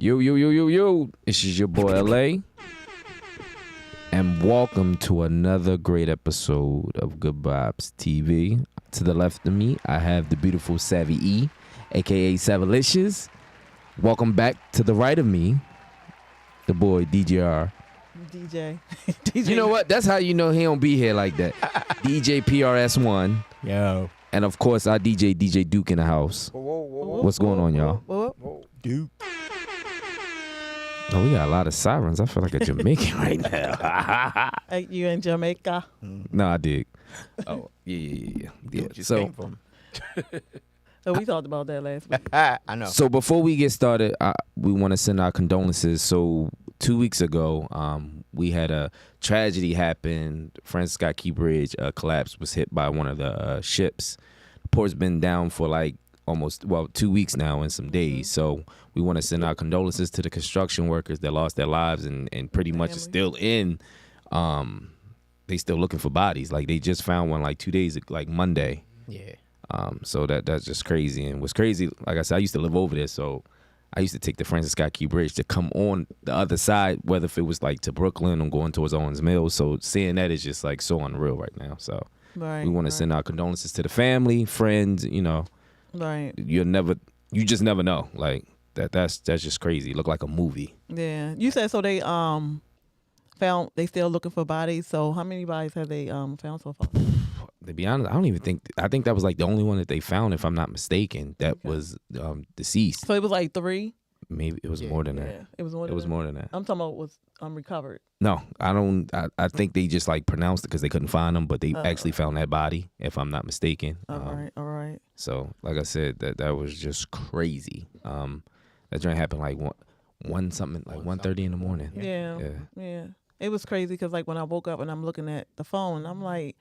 Yo. This is your boy LA. And welcome to another great episode of Good Vibes TV. To the left of me, I have the beautiful Savvy E, aka Savalicious. Welcome back to the right of me, the boy DJR. DJ. You know what? That's how you know he don't be here like that. DJ PRS-One. Yo. And of course, our DJ Duke in the house. Whoa. What's going on, y'all? Whoa. Duke. Oh, we got a lot of sirens. I feel like a Jamaican right now. Hey, you in Jamaica? No, I dig. Oh, yeah. Came from. So we talked about that last week. I know. So before we get started, we want to send our condolences. So 2 weeks ago, we had a tragedy happen. Francis Scott Key Bridge collapsed, was hit by one of the ships. The port's been down for like almost 2 weeks now and some days. So we want to send our condolences to the construction workers that lost their lives and pretty much is still in. They still looking for bodies. Like they just found one like 2 days, like Monday. Yeah. So that's just crazy. And what's crazy, like I said, I used to live over there, so I used to take the Francis Scott Key Bridge to come on the other side, whether if it was like to Brooklyn or going towards Owens Mills. So seeing that is just like so unreal right now. So we want to send our condolences to the family, friends. You know, Right. you just never know. Like that's just crazy. It looked like a movie. Yeah. You said so they they still looking for bodies. So how many bodies have they found so far? To be honest, I think that was like the only one that they found, if I'm not mistaken, that was deceased. So it was like 3? Maybe it was more than that. Yeah. It was more than It was that? more than that. I'm talking about was recovered. No, I don't. I think they just like pronounced it because they couldn't find them, but they actually found that body, if I'm not mistaken. All right. So, like I said, that was just crazy. That joint happened like 1:30 in the morning. Yeah. It was crazy because like when I woke up and I'm looking at the phone, I'm like,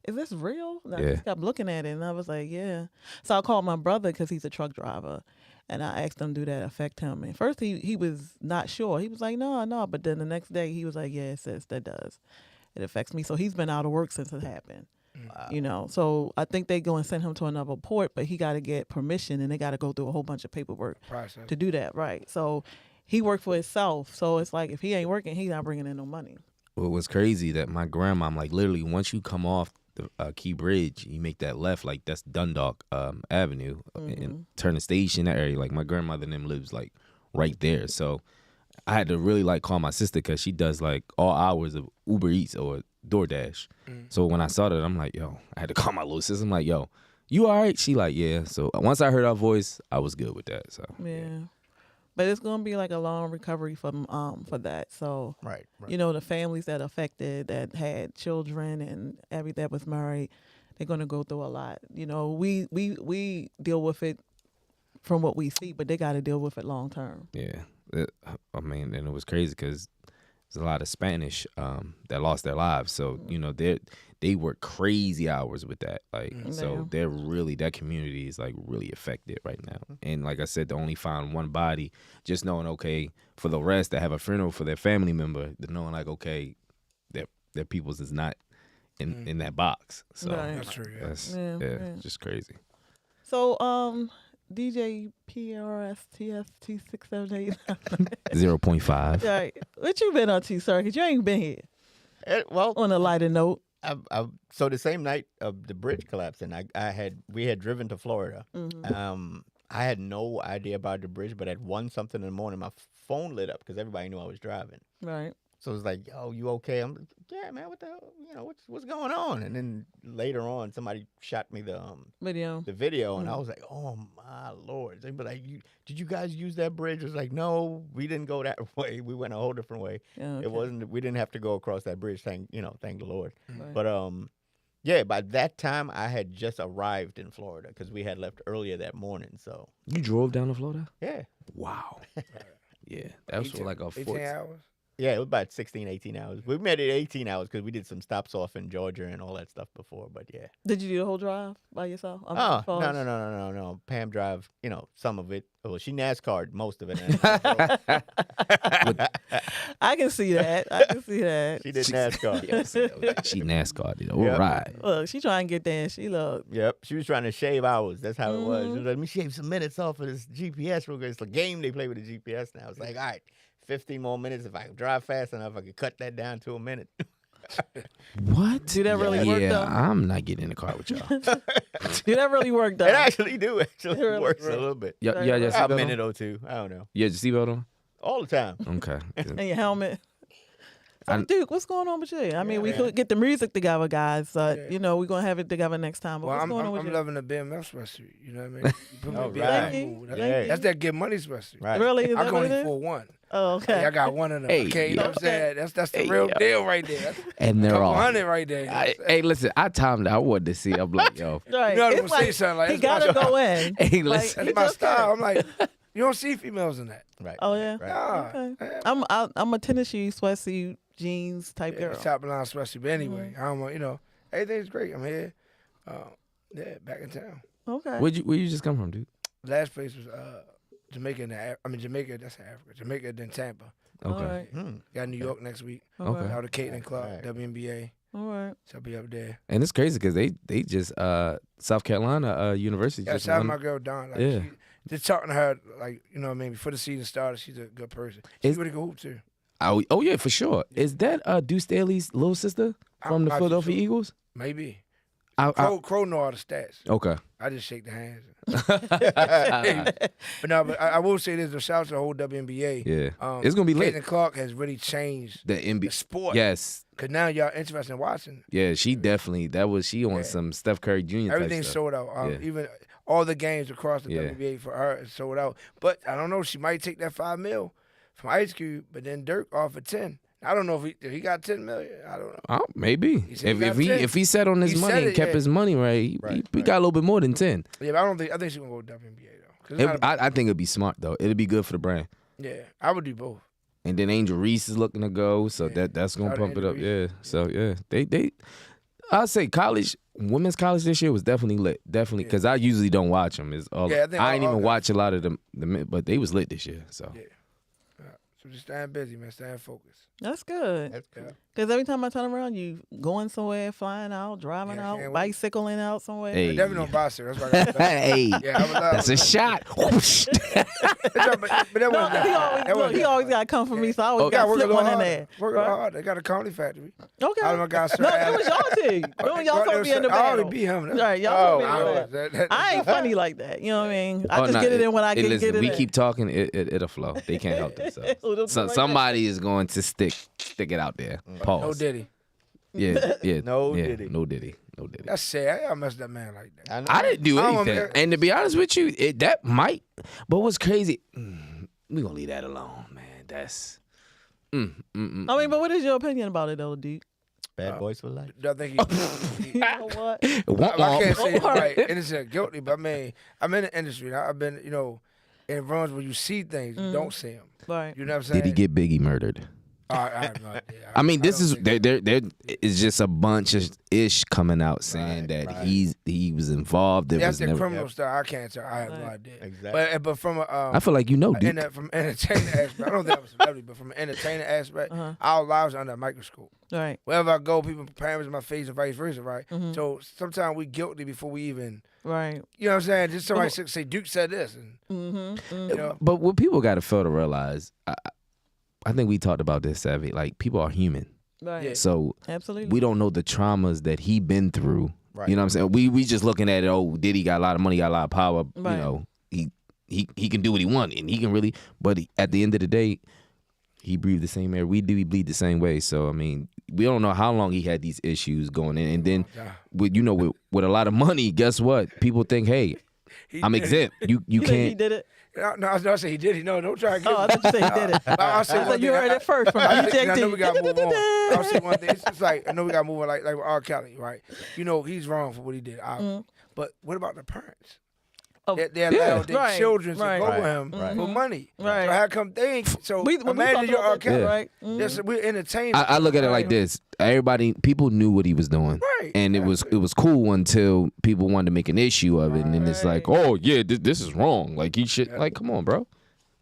is this real? And I just kept looking at it and I was like, yeah. So I called my brother because he's a truck driver. And I asked him, do that affect him? And first he was not sure. He was like, no. But then the next day he was like, yeah, it says that does. It affects me. So he's been out of work since it happened. Wow. You know, so I think they go and send him to another port, but he got to get permission and they got to go through a whole bunch of paperwork to do that. Right. So he worked for himself. So it's like if he ain't working, he's not bringing in no money. Well, it was crazy that my grandma, I'm like, literally, once you come off the Key Bridge, you make that left, like that's Dundalk Avenue, and turn the station, that area. Like my grandmother and them lives like right there. So I had to really like call my sister because she does like all hours of Uber Eats or DoorDash. So when I saw that, I'm like, yo, I had to call my little sister. I'm like, yo, you all right? She like, yeah. So once I heard her voice, I was good with that. So Yeah. But it's gonna be like a long recovery for that. So Right. you know, the families that affected, that had children and every that was married, they're gonna go through a lot. You know, we deal with it from what we see, but they got to deal with it long term. yeah, I mean, and it was crazy because there's a lot of Spanish that lost their lives. So you know, they work crazy hours with that. Like, so they're really, that community is like really affected right now. And like I said, they only found one body. Just knowing, okay, for the rest that have a funeral for their family member, they're knowing like, okay, their people's is not in that box. So Right. that's just crazy. So DJ PRS-TST 678. 0.5. Right. What you been up to, sir? Because you ain't been here. Well, On a lighter note. so the same night of the bridge collapsing, we had driven to Florida. I had no idea about the bridge, but at 1 something in the morning, my phone lit up because everybody knew I was driving. Right. So it was like, "Yo, you okay?" I'm like, "Yeah, man. What the hell? You know, what's going on?" And then later on, somebody shot me the video, and I was like, "Oh my Lord!" They be like, "Did you guys use that bridge?" I was like, "No, we didn't go that way. We went a whole different way. Yeah, It wasn't. We didn't have to go across that bridge. Thank the Lord." Right. But yeah. By that time, I had just arrived in Florida because we had left earlier that morning. So You drove down to Florida? yeah. Wow. Yeah, that was for like a 18 hours? Yeah, it was about 16, 18 hours. We made it 18 hours because we did some stops off in Georgia and all that stuff before. But yeah. Did you do the whole drive by yourself? Oh, no. Pam drive, some of it. Well, she NASCAR'd most of it. I can see that. She did NASCAR. She NASCAR'd it. All right. Look, she trying to get there. She look. Yep. She was trying to shave hours. That's how it was. She was like, let me shave some minutes off of this GPS real quick. It's a game they play with the GPS now. It's like, all right, 15 more minutes. If I drive fast enough, I could cut that down to a minute. What? Do that really work, though? I'm not getting in the car with y'all. Do that really work, though? It actually do. It really works a little bit. Yeah, a minute or two. I don't know. Yeah, just seatbelt on? All the time. Okay. And your helmet. So, Duke, what's going on with you? I mean, we could get the music together, guys. We're going to have it together next time. But what's going on with you? I'm loving the BMF sweatshirt. You know what I mean? Right. That's that Get Money sweatshirt. Right. Really? Is I that go what it in is? for one. Oh, okay. Hey, I got one of them. Hey, okay, you know what I'm saying? That's the real deal right there. And they're all. $100 right there. You know Hey, listen, I timed it. I wanted to see. I'm like, yo. Right. You know, it's I'm gonna say something like he gotta go in. Hey, Like, listen. That's my style. I'm like, you don't see females in that. Right. Oh yeah. Right. Okay. I'm a tennis shoe, sweatsuit, jeans type girl. Top line especially. But anyway, I don't want, everything's great. I'm here. Back in town. Okay. Where you just come from, dude? Last place was Jamaica. Jamaica, that's Africa. Jamaica, then Tampa. Okay. All right. Got New York next week. Okay. Out of Caitlin Clark, Right. WNBA. All right. So I'll be up there. And it's crazy because they just South Carolina University. Yeah, just shout out won. my girl Dawn. Like, Yeah. Just talking to her, like, you know what I mean, before the season started, she's a good person. She's really good hoop too. Oh yeah, for sure. Is that Deuce Staley's little sister from the Philadelphia Eagles? Maybe. Crow know all the stats. Okay. I just shake the hands. But I will say this: shout out to the whole WNBA. Yeah, it's gonna be lit. Caitlin Clark has really changed the NBA sport. Yes, because now y'all interested in watching. Yeah, she definitely. She on some Steph Curry Jr. Everything's type sold out. Even all the games across the WNBA for her is sold out. But I don't know. She might take that $5 million from Ice Cube, but then Dirk offered 10. I don't know if he got 10 million. I don't know. Oh, maybe if he sat on his money and kept his money right, he got a little bit more than 10. Yeah, but I think she's gonna go WNBA though. I think it'd be smart though. It'd be good for the brand. Yeah, I would do both. And then Angel Reese is looking to go, so that's gonna pump it up. Yeah, so they I'd say women's college this year was definitely lit. Definitely, because I usually don't watch them. I ain't even watch a lot of them, but they was lit this year. So. Yeah. So just staying busy, man. Staying focused. That's good. That's good. Because every time I turn around, you going somewhere, flying out, driving out, bicycling out somewhere. Hey. I definitely don't bicycle. That's why I got hey, that's a shot. but that he always got to come for me, so I always got to slip one in there. Working hard. They got a comedy factory. Okay. All of my guys, no, it was y'all team. Y'all supposed to be in the I already battle. beat him. Right, y'all supposed to be in the battle. I ain't funny like that. You know what I mean? I just get it in when I get it in. We keep talking, it'll flow. They can't help themselves. So somebody is going to stick it out there. Pause. No Diddy. Yeah. No Diddy. No Diddy. That's sad. I messed that man like that. I didn't do anything. And to be honest with you, that might. But what's crazy? We gonna leave that alone, man. That's. I mean, but what is your opinion about it, though, Duke? Bad boys for life. I think you know what? I can't say it's right, innocent, guilty, but I mean, I'm in the industry. I've been, in runs where you see things, you don't see them. Right. You know what I'm saying? Did he get Biggie murdered? I have no idea. I mean, this is there is just a bunch of ish coming out saying that he was involved. That's the criminal stuff. I can't tell. I have no idea. Exactly. But from a I feel like dude. From an entertainment aspect, I don't think that was celebrity, but from an entertainment aspect, our lives are under a microscope. Right. Wherever I go, people parents in my face and vice versa, right? So sometimes we guilty before we even. Right. You know what I'm saying? Just somebody say Duke said this, and But what people got to fail to realize. I think we talked about this, Savvy. Like, people are human. Right. Yeah. So absolutely, we don't know the traumas that he been through. Right. You know what I'm saying? We just looking at it, Diddy got a lot of money, got a lot of power. Right. You know, he can do what he want, and he can really, but at the end of the day, he breathed the same air we do. He bleed the same way. So, I mean, we don't know how long he had these issues going in. And then, with a lot of money, guess what? People think, hey, I'm exempt. You can't. He did it. No, I said he did it. No, don't try to get I thought you said he did it. I'll say one thing. You heard it first from DJT. I know we got to move on. I'll say one thing. It's just like, I know we got to move on like with R. Kelly, right? He's wrong for what he did. But what about the parents? They allow their children to go with him for money. Right. So how come they ain't? So imagine you're R. Kelly. Right. We're entertainment. I look at it like this. People knew what he was doing. Right. And it was cool until people wanted to make an issue of it. And then it's like, oh, yeah, this is wrong. Like, he should, like, come on, bro.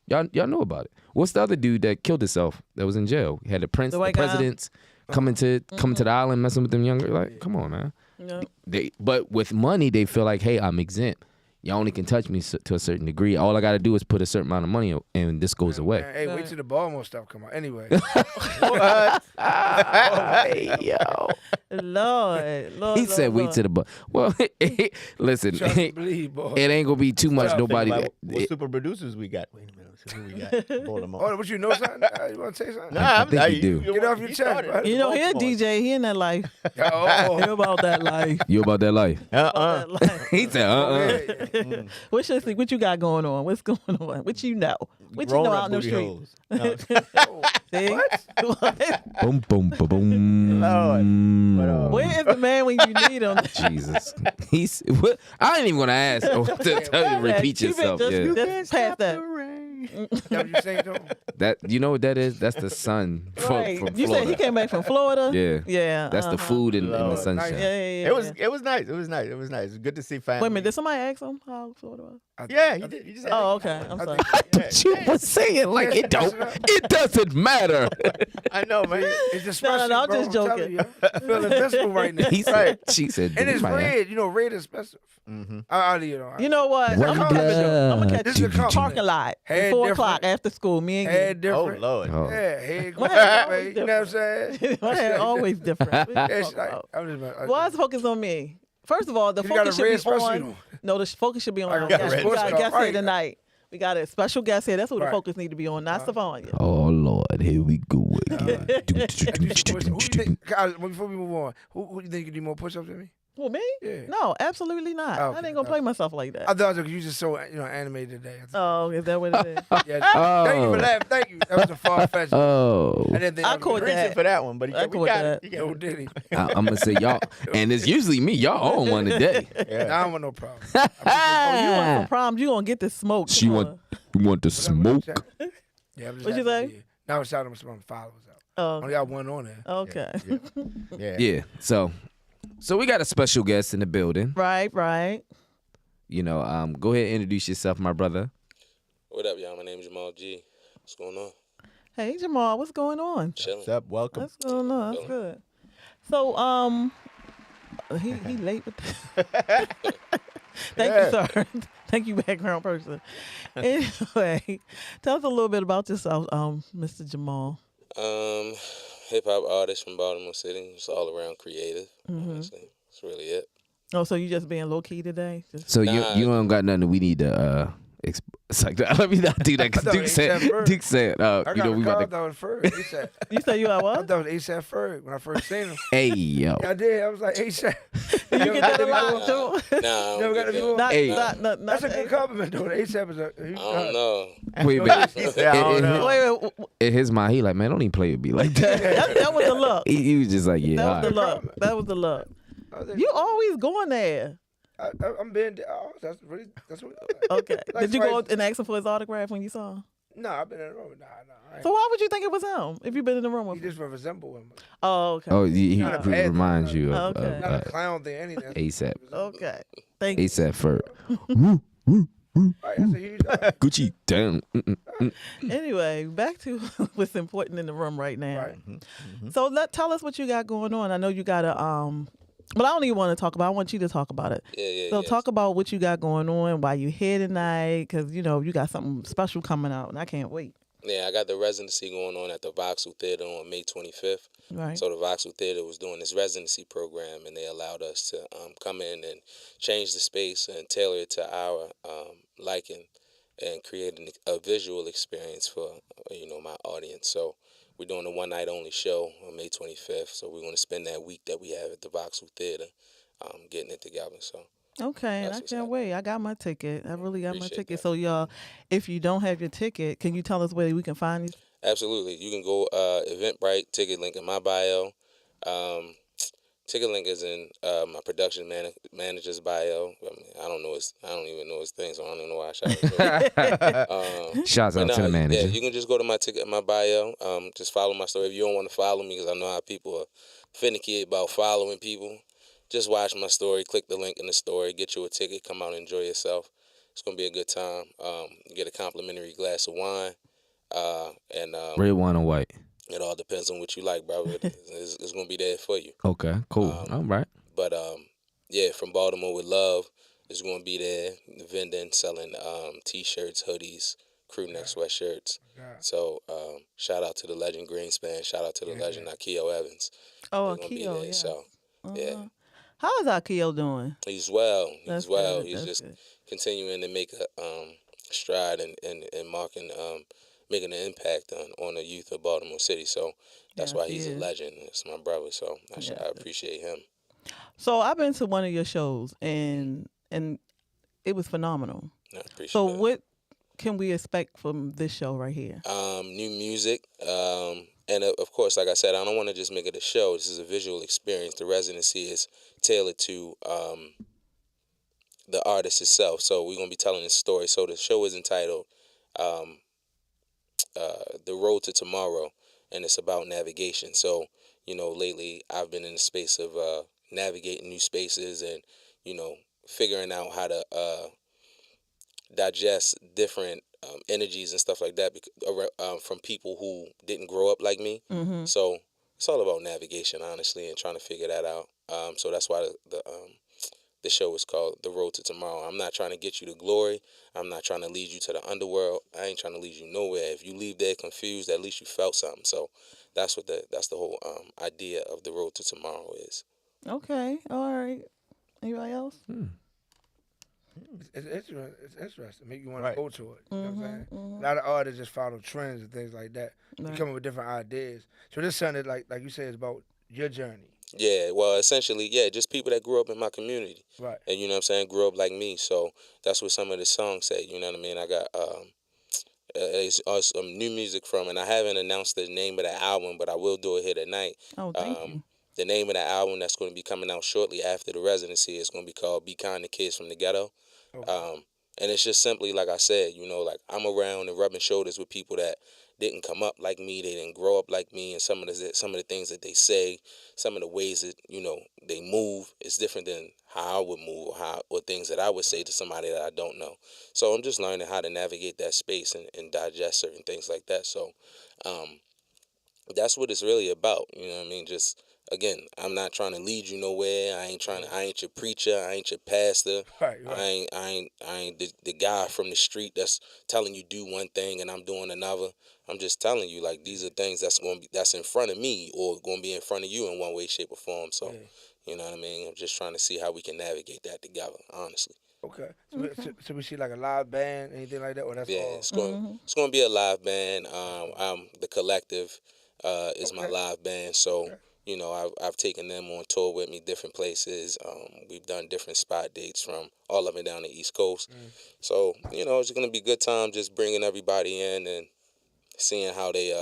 Y'all know about it. What's the other dude that killed himself that was in jail? He had the presidents coming to the island, messing with them younger. Like, come on, man. Yeah. But with money, they feel like, hey, I'm exempt. Y'all only can touch me to a certain degree. All I got to do is put a certain amount of money and this goes away. Man, hey, wait till the Baltimore stuff come out. Anyway. What? Hey, yo. Lord. He said wait till the Well, listen, it ain't going to be too much. Nobody. What super producers we got? Wait a minute. Who we got? Baltimore. Oh, what you know something? You want to say something? Nah, I think you do. Get off your chest, bro. You know, he a DJ. He in that life. He about that life. You about that life? He said, What you got going on? What's going on? What you know? What you know out in the streets? See? What? Boom, boom, boom, boom. Lord. Where is the man when you need him? Jesus. I ain't even going to ask to tell you to repeat yourself. Just pass that. That what you saying, though? That, you know what that is? That's the sun from Florida. You said he came back from Florida? Yeah. That's the food and the sunshine. Yeah. It was nice. It was nice. It was good to see family. Wait a minute, did somebody ask him how Florida was? Yeah, he did. He just okay. I'm sorry. You was saying like it doesn't matter. I know, man. It's just special, I'm bro. just joking. You, I feel invincible right now. She said, and it's red. You know, red is special. You know what? I'm gonna catch you in the parking lot at 4 o'clock after school. Me and you. Head different. Oh, Lord. Yeah, head My hair different. You know what I'm saying? My hair always different. Why's focus on me? First of all, the focus should be on. No, the focus should be on our guest. We got a guest here tonight. We got a special guest here. That's what the focus need to be on, not Stefan. Oh, Lord. Here we go again. Before we move on, who do you think you do more push-ups than me? Who, me? Yeah. No, absolutely not. I ain't gonna play myself like that. I thought you just so animated today. Oh, is that what it is? Yeah. Thank you for laughing. Thank you. That was a far-fetched. I caught that for that one, but I we got that. it. No, did he? I'm gonna say y'all, and it's usually me. Y'all on one today. Yeah. I don't want no problem. You want some problems? You gonna get the smoke? We want the smoke. Yeah, what you say? Now I'm shouting some followers out. Oh, only got one on there. Okay. Yeah. So we got a special guest in the building. Right. You know, go ahead and introduce yourself, my brother. What up, y'all? My name is Jamal G. What's going on? Hey, Jamal, what's going on? Chilling. What's up? Welcome. What's going on? That's good. So, he late with that. Thank you, sir. Thank you, background person. Anyway, tell us a little bit about yourself, Mr. Jamal. Hip hop artist from Baltimore City. Just all around creative. Honestly, that's really it. Oh, so you just being low key today? So you don't got nothing we need to. It's like let me not do that because Duke said you know we about to. Ferg. You said you at what? I thought it was ASAP Ferg when I first seen him. Hey yo. I did. I was like ASAP. You get that a lot too. Nah, never got to do it. Not that's a good compliment though. ASAP is a. I don't know. Wait a minute. In his mind, he like, man, don't even play with me like that. That was the look. He was just like, yeah. That was the look. That was the look. You always going there. I'm being. That's what. Okay. Did you go and ask him for his autograph when you saw him? No, I've been in the room. Nah. So why would you think it was him if you've been in the room with him? He just resemble him. Oh, okay. Oh, he reminds you of not a clown thing, anything. ASAP. Okay. Thank you. ASAP for Right, that's a huge Gucci down. Anyway, back to what's important in the room right now. Right. So tell us what you got going on. I know you got a but I don't even want to talk about it. I want you to talk about it. Yeah. So talk about what you got going on, why you here tonight, because, you know, you got something special coming out, and I can't wait. Yeah, I got the residency going on at the Vauxhall Theater on May 25th. Right. So the Vauxhall Theater was doing this residency program, and they allowed us to come in and change the space and tailor it to our liking and create a visual experience for, my audience. So we're doing a one-night-only show on May 25th, so we're going to spend that week that we have at the Vauxhall Theater getting it together. So okay, I can't wait. I got my ticket. I really got my ticket. That. So, y'all, if you don't have your ticket, can you tell us where we can find you? Absolutely. You can go Eventbrite, ticket link in my bio. Ticket link is in my production manager's bio. I don't know I don't even know his thing, so I don't even know why I shouted. Shouts out to the manager. Yeah, you can just go to my bio. Just follow my story. If you don't want to follow me, because I know how people are finicky about following people, just watch my story. Click the link in the story. Get you a ticket. Come out and enjoy yourself. It's gonna be a good time. You get a complimentary glass of wine. And Red wine or white? It all depends on what you like, bro. It's gonna be there for you. Okay, cool. All right. But yeah, from Baltimore with Love is gonna be there. Vending, selling T-shirts, hoodies, crew neck sweatshirts. So shout out to the legend Greenspan. Shout out to the legend Akio Evans. Oh, They're gonna Akio, be there. So yeah. How is Akio doing? He's well. That's He's well. good. He's That's just good. continuing to make a stride and marking making an impact on the youth of Baltimore City. So that's Yes, why he he's a is. legend. It's my brother. So I appreciate him. So I've been to one of your shows and it was phenomenal. I appreciate So that. what can we expect from this show right here? New music. And of course, like I said, I don't want to just make it a show. This is a visual experience. The residency is tailored to the artist itself. So we're going to be telling this story. So the show is entitled The Road to Tomorrow, and it's about navigation. So, lately I've been in the space of navigating new spaces and, figuring out how to digest different energies and stuff like that from people who didn't grow up like me. Mm-hmm. So it's all about navigation, honestly, and trying to figure that out. So that's why the show is called The Road to Tomorrow. I'm not trying to get you to glory. I'm not trying to lead you to the underworld. I ain't trying to lead you nowhere. If you leave there confused, at least you felt something. So that's the whole idea of The Road to Tomorrow is. Okay. All right. Anybody else? It's interesting. Make you want to go to it. You know what I'm saying? A lot of artists just follow trends and things like that. They come up with different ideas. So this something like you said is about your journey. Yeah, well, essentially, just people that grew up in my community. Right. And you know what I'm saying, grew up like me. So that's what some of the songs say, you know what I mean? I got some new music from, and I haven't announced the name of the album, but I will do it here tonight. Oh, thank you. The name of the album that's going to be coming out shortly after the residency is going to be called Be Kind to Kids from the Ghetto. Okay. And it's just simply, like I said, like I'm around and rubbing shoulders with people that didn't come up like me, they didn't grow up like me, and some of the things that they say, some of the ways that they move is different than how I would move or things that I would say to somebody that I don't know. So I'm just learning how to navigate that space and digest certain things like that. So that's what it's really about. You know what I mean? Just again, I'm not trying to lead you nowhere. I ain't your preacher. I ain't your pastor. Right. I ain't the guy from the street that's telling you do one thing and I'm doing another. I'm just telling you, like, these are things that's in front of me or going to be in front of you in one way, shape, or form. So, you know what I mean? I'm just trying to see how we can navigate that together, honestly. Okay. So we see like a live band, anything like that, or that's all? It's going to be a live band. The Collective is my live band. So, I've taken them on tour with me, different places. We've done different spot dates from all up and down the East Coast. So, it's going to be a good time just bringing everybody in and seeing how they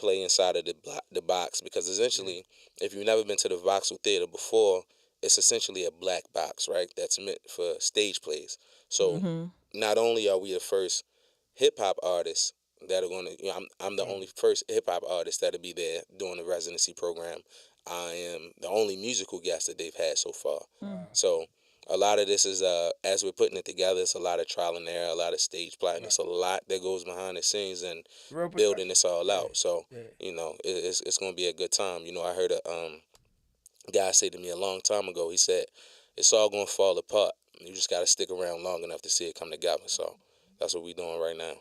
play inside of the box. Because essentially, if you've never been to the Voxel Theater before, it's essentially a black box, right? That's meant for stage plays. So not only are we the first hip-hop artists that are going to, I'm the only first hip-hop artist that'll be there doing the residency program. I am the only musical guest that they've had so far. So a lot of this is, as we're putting it together, it's a lot of trial and error, a lot of stage plotting. It's a lot that goes behind the scenes and building this all out. So, it's going to be a good time. I heard a guy say to me a long time ago, he said, it's all going to fall apart. You just got to stick around long enough to see it come together. So that's what we're doing right now.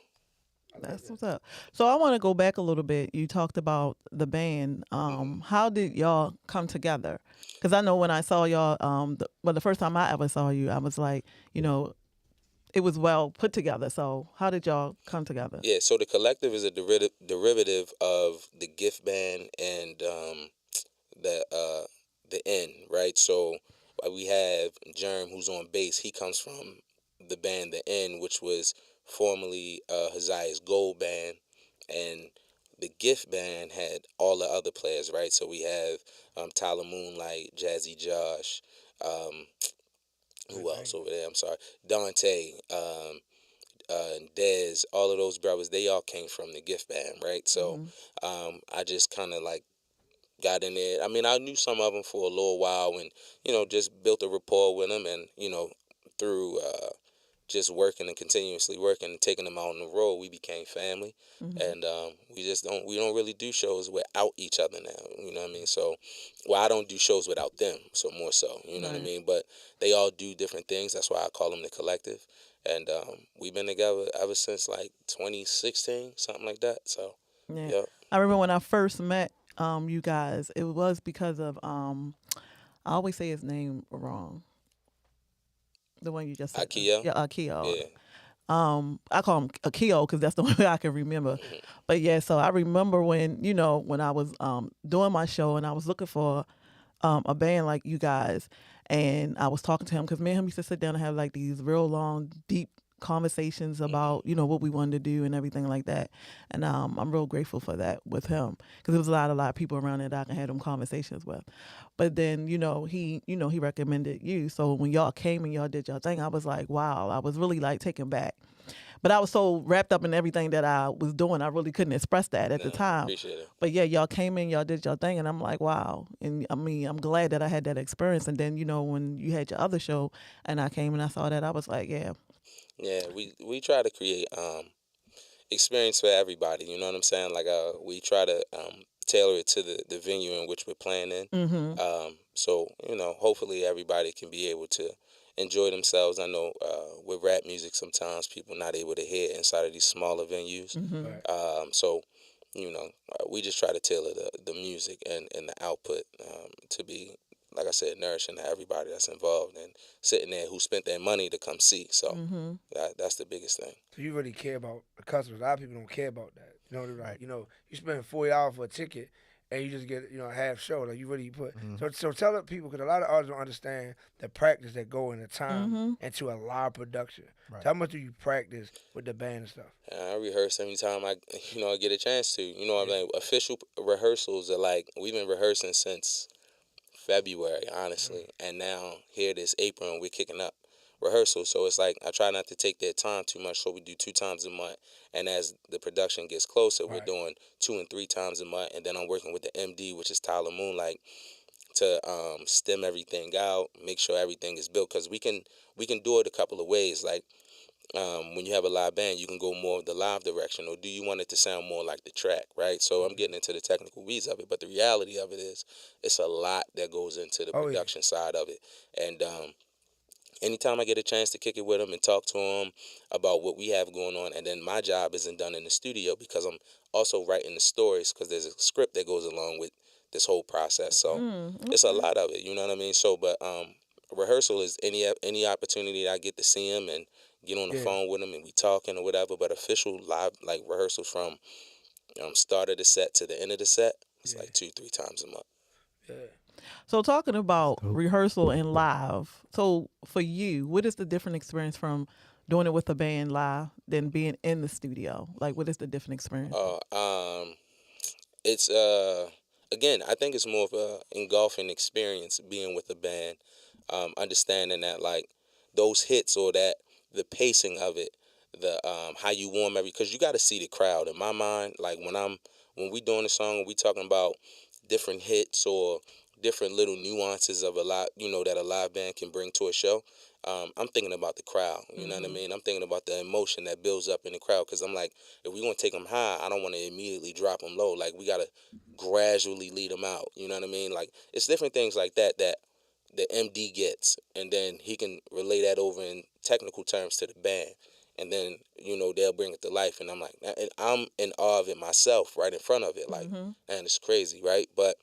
That's what's up. So I want to go back a little bit. You talked about the band. How did y'all come together? Because I know when I saw y'all, the first time I ever saw you, I was like, it was well put together. So how did y'all come together? Yeah, so the Collective is a derivative of the Gift Band and the N, right? So we have Germ, who's on bass. He comes from the band The N, which was formerly Haziah's Gold Band, and the gift band had all the other players, right? So we have Tyler Moonlight, Jazzy Josh, um, who else over there? I'm sorry, Dante, Dez, all of those brothers. They all came from the gift band, right? So I just kind of like got in there. I mean, I knew some of them for a little while, and just built a rapport with them, and through just working and continuously working and taking them out on the road, we became family. And we don't really do shows without each other now. You know what I mean? So, well, I don't do shows without them. So more so, you know what I mean? But they all do different things. That's why I call them the collective. And we've been together ever since like 2016, something like that. So, yeah. I remember when I first met you guys, it was because of I always say his name wrong. The one you just said. Akio? Yeah, Akio. Yeah. I call him Akio because that's the only way I can remember. But yeah, so I remember when when I was doing my show and I was looking for a band like you guys, and I was talking to him because me and him used to sit down and have like these real long, deep conversations about what we wanted to do and everything like that. And I'm real grateful for that with him because there was a lot of people around there that I can have them conversations with. But then he recommended you. So when y'all came and y'all did y'all thing, I was like, wow, I was really like taken back. But I was so wrapped up in everything that I was doing, I really couldn't express that at the time. Appreciate it. But yeah, y'all came in, y'all did your thing, and I'm like, wow. And I mean, I'm glad that I had that experience. And then, when you had your other show, and I came and I saw that, I was like, yeah. Yeah, we try to create experience for everybody. You know what I'm saying? Like we try to tailor it to the venue in which we're playing in. So hopefully everybody can be able to enjoy themselves. I know with rap music sometimes people not able to hear inside of these smaller venues. So we just try to tailor the music and the output to be, like I said, nourishing to everybody that's involved and sitting there who spent their money to come see. So that's the biggest thing. So you really care about the customers. A lot of people don't care about that. Right. You spend $40 for a ticket and you just get a half show. Like you really put. So tell the people, because a lot of artists don't understand the practice that go into time into a live production. Right. So how much do you practice with the band and stuff? I rehearse every time I get a chance to. I mean, official rehearsals are like we've been rehearsing since February, honestly, and now here it is April and we're kicking up rehearsal. So it's like I try not to take their time too much. So we do 2 times a month, and as the production gets closer, we're doing 2 and 3 times a month. And then I'm working with the MD, which is Tyler Moonlight, to stem everything out, make sure everything is built, because we can do it a couple of ways. Like when you have a live band, you can go more of the live direction, or do you want it to sound more like the track, right? So I'm getting into the technical weeds of it, but the reality of it is it's a lot that goes into the production side of it. And anytime I get a chance to kick it with them and talk to them about what we have going on, and then my job isn't done in the studio because I'm also writing the stories, because there's a script that goes along with this whole process. So it's a lot of it, you know what I mean? So, but rehearsal is any opportunity that I get to see them and get on the phone with them and we talking or whatever. But official live like rehearsals from start of the set to the end of the set, it's like 2-3 times a month. Yeah. So talking about rehearsal and live, so for you, what is the different experience from doing it with a band live than being in the studio? Like, what is the different experience? It's again, I think it's more of a engulfing experience being with a band, understanding that like those hits or that the pacing of it, the how you warm because you got to see the crowd. In my mind, like when we doing a song, we talking about different hits or different little nuances of a lot, that a live band can bring to a show. I'm thinking about the crowd, you know what I mean? I'm thinking about the emotion that builds up in the crowd, because I'm like, if we want to take them high, I don't want to immediately drop them low. Like, we got to gradually lead them out, you know what I mean? Like, it's different things like that the MD gets, and then he can relay that over in technical terms to the band. And then, they'll bring it to life. And I'm like, and I'm in awe of it myself right in front of it. Like, man, it's crazy, right? But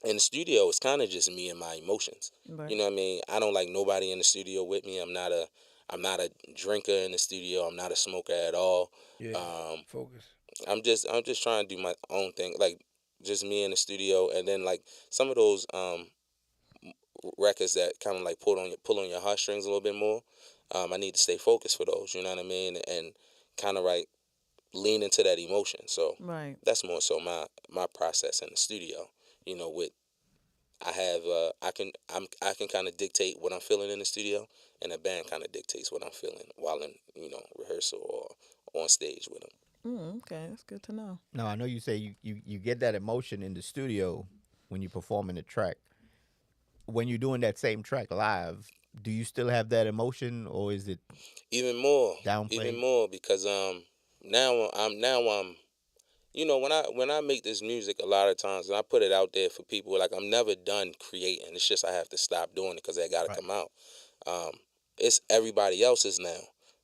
in the studio, it's kind of just me and my emotions. Right. You know what I mean? I don't like nobody in the studio with me. I'm not a drinker in the studio. I'm not a smoker at all. Yeah. Focus. I'm just trying to do my own thing, like just me in the studio. And then like some of those records that kind of like pull on your heartstrings a little bit more. I need to stay focused for those. You know what I mean? And kind of like lean into that emotion. So Right. that's more so my process in the studio. You know, with I have I can kind of dictate what I'm feeling in the studio, and the band kind of dictates what I'm feeling while in rehearsal or on stage with them. Okay, that's good to know. No, I know you say you get that emotion in the studio when you're performing the track. When you're doing that same track live, do you still have that emotion, or is it Even more, even downplayed? more because now I'm when I make this music a lot of times and I put it out there for people, like I'm never done creating. It's just I have to stop doing it because I got to Right. come out. Um, it's everybody else's now,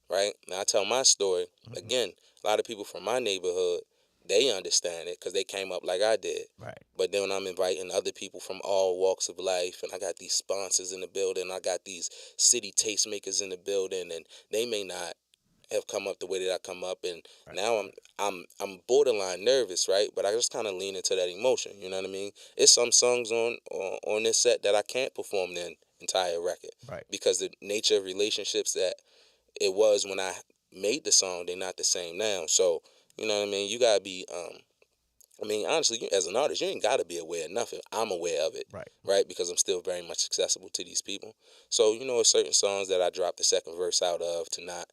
right? Now I tell my story again. A lot of people from my neighborhood, they understand it because they came up like I did. Right. But then when I'm inviting other people from all walks of life, and I got these sponsors in the building, I got these city tastemakers in the building, and they may not have come up the way that I come up, and now I'm borderline nervous, right? But I just kind of lean into that emotion. You know what I mean? It's some songs on this set that I can't perform the entire record, Right. because the nature of relationships that it was when I made the song, they're not the same now. So you know what I mean? You gotta be honestly, as an artist, you ain't got to be aware of nothing. I'm aware of it, Right. right? Because I'm still very much accessible to these people. So, there's certain songs that I drop the second verse out of to not,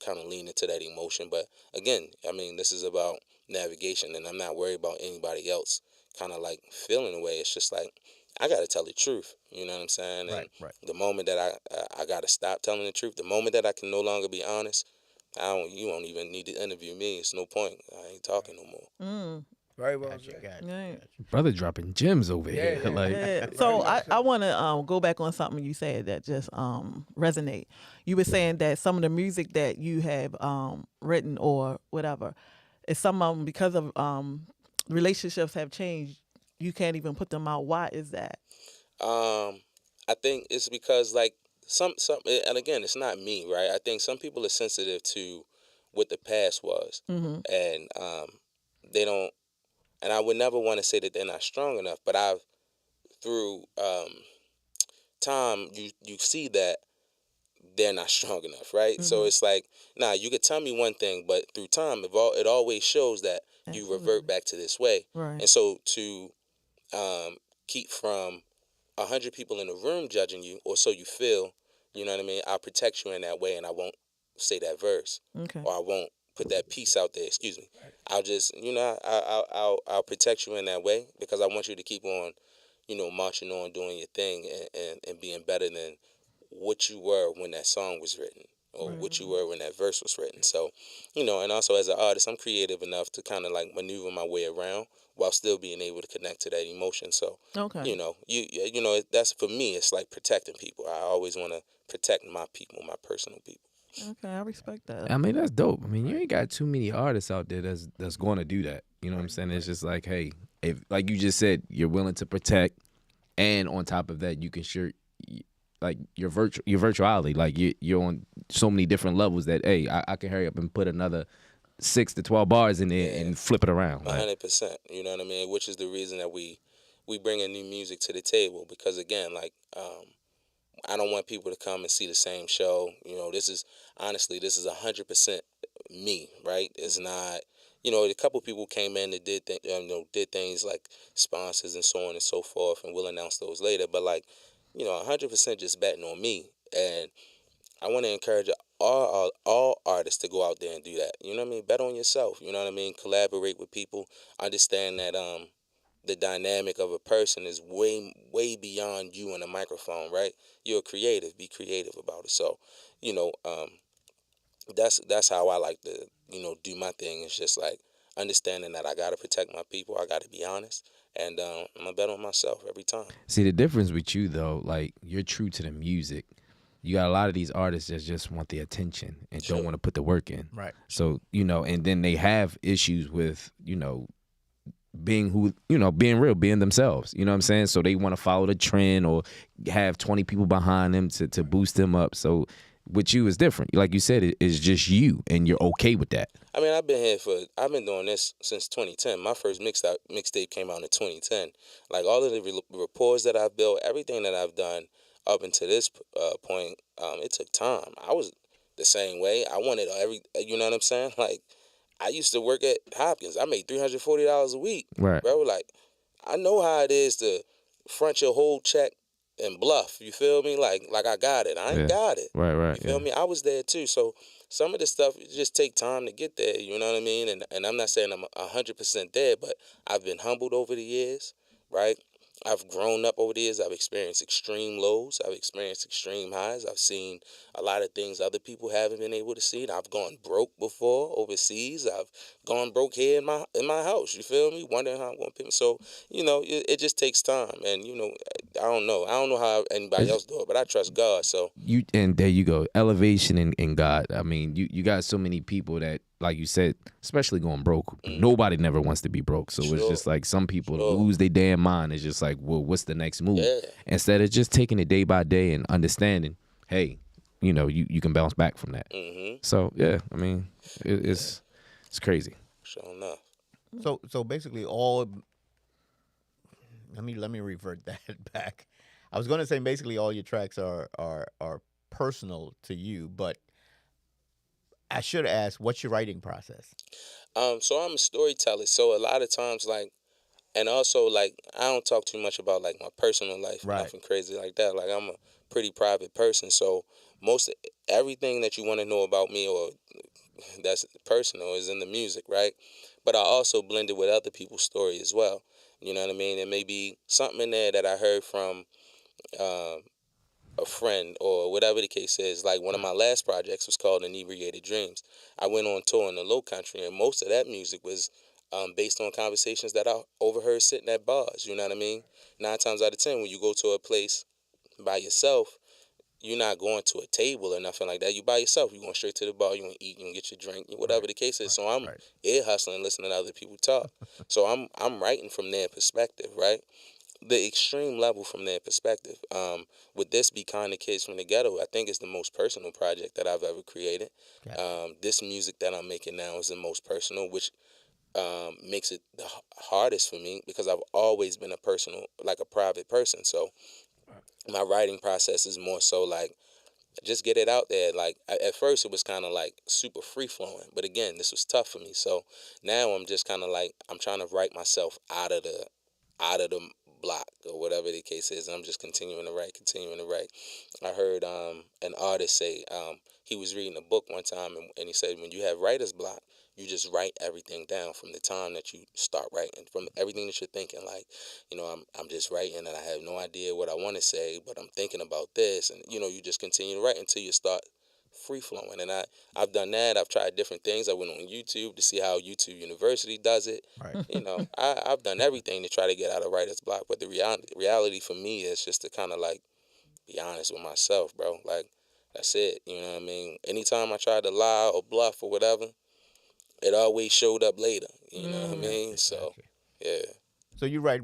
kind of lean into that emotion. But again, this is about navigation, and I'm not worried about anybody else kind of like feeling the way. It's just like, I got to tell the truth. You know what I'm saying? Right. And the moment that I got to stop telling the truth, the moment that I can no longer be honest, you won't even need to interview me. It's no point. I ain't talking no more. Very well Gotcha. said. Gotcha. Right. Brother dropping gems over Yeah, here. yeah. Like, Yeah. So I want to go back on something you said that just resonate. You were saying that some of the music that you have written or whatever, is some of them because of relationships have changed. You can't even put them out. Why is that? I think it's because like some and again, it's not me, right? I think some people are sensitive to what the past was, and they don't. And I would never want to say that they're not strong enough, but I've through time you see that they're not strong enough, right? So it's like, nah, you could tell me one thing, but through time, it always shows that you revert back to this way. Right. And so to keep from 100 people in the room judging you, or so you feel, you know what I mean? I'll protect you in that way, and I won't say that verse, Okay. or I won't put that piece out there. Excuse me. I'll just, I'll protect you in that way because I want you to keep on, marching on, doing your thing, and being better than what you were when that song was written, or what you were when that verse was written. So, and also as an artist, I'm creative enough to kind of like maneuver my way around while still being able to connect to that emotion. So, Okay. that's for me. It's like protecting people. I always want to protect my people, my personal people. Okay, I respect that. I mean, that's dope. I mean, you ain't got too many artists out there that's going to do that. You know what I'm saying? It's just like, hey, if like you just said, you're willing to protect, and on top of that, you can share like your virtuality. Like you're on so many different levels that hey, I can hurry up and put another 6 to 12 bars in there and flip it around. 100%. You know what I mean? Which is the reason that we bring in new music to the table, because again, like I don't want people to come and see the same show. This is 100% me, right? It's not. A couple people came in that did things like sponsors and so on and so forth, and we'll announce those later. But like, 100% just betting on me, and I want to encourage all artists to go out there and do that. You know what I mean? Bet on yourself. You know what I mean? Collaborate with people. Understand that the dynamic of a person is way beyond you and a microphone, right? You're creative. Be creative about it. So, that's how I like to do my thing. It's just like understanding that I gotta protect my people. I gotta be honest, and I'm gonna bet on myself every time. See, the difference with you though, like you're true to the music. You got a lot of these artists that just want the attention and don't want to put the work in. Right. So, and then they have issues with, being being real, being themselves. You know what I'm saying? So they want to follow the trend or have 20 people behind them to boost them up. So with you is different. Like you said, it's just you and you're okay with that. I mean, I've been doing this since 2010. My first mixtape came out in 2010. Like all of the rapport that I've built, everything that I've done up until this point, it took time. I was the same way. I wanted you know what I'm saying? Like, I used to work at Hopkins. I made $340 a week, Right. bro. Like, I know how it is to front your whole check and bluff. You feel me? Like I got it. I ain't got it. Right. You feel me? I was there too. So some of the stuff it just take time to get there. You know what I mean? And I'm not saying I'm 100% there, but I've been humbled over the years, right? I've grown up over the years. I've experienced extreme lows. I've experienced extreme highs. I've seen a lot of things other people haven't been able to see. I've gone broke before overseas. I've gone broke here in my house. You feel me? Wondering how I'm going to pay. So it just takes time. And I don't know. I don't know how anybody else do it, but I trust God. So And there you go, elevation in God. I mean, you got so many people that, like you said, especially going broke. Nobody never wants to be broke. So it's just like some people lose their damn mind. It's just like, well, what's the next move? Yeah. Instead of just taking it day by day and understanding, hey, you can bounce back from that. So yeah, I mean, it's crazy. Sure enough. So basically, let me revert that back. I was going to say basically all your tracks are personal to you, but I should ask, what's your writing process? So I'm a storyteller. So a lot of times, like, and also like, I don't talk too much about like my personal life, Right. nothing crazy like that. Like, I'm a pretty private person. So most everything that you want to know about me or that's personal is in the music, right? But I also blend it with other people's story as well. You know what I mean? It may be something in there that I heard from um, a friend or whatever the case is. Like one of my last projects was called Inebriated Dreams. I went on tour in the Low Country, and most of that music was based on conversations that I overheard sitting at bars. You know what I mean? 9 times out of 10, when you go to a place by yourself, you're not going to a table or nothing like that. You by yourself. You going straight to the bar. You want to eat. You want to get your drink. Whatever the case is. So I'm ear hustling, listening to other people talk. So I'm writing from their perspective, right? The extreme level from their perspective. Would this be Kind of Kids from the Ghetto? I think it's the most personal project that I've ever created. This music that I'm making now is the most personal, which makes it the hardest for me because I've always been a private person. So my writing process is more so like just get it out there. Like at first it was kind of like super free flowing, but again, this was tough for me. So now I'm just kind of like I'm trying to write myself out of the block or whatever the case is. I'm just continuing to write. I heard an artist say he was reading a book one time and he said when you have writer's block, you just write everything down from the time that you start writing, from everything that you're thinking. Like, I'm just writing and I have no idea what I want to say, but I'm thinking about this, and you just continue to write until you start free flowing. And I've done that. I've tried different things. I went on YouTube to see how YouTube University does it. Right. I've done everything to try to get out of writer's block, but the reality for me is just to kind of like be honest with myself, bro. Like that's it. You know what I mean? Anytime I tried to lie or bluff or whatever, it always showed up later. You know what I mean? So, yeah. So you write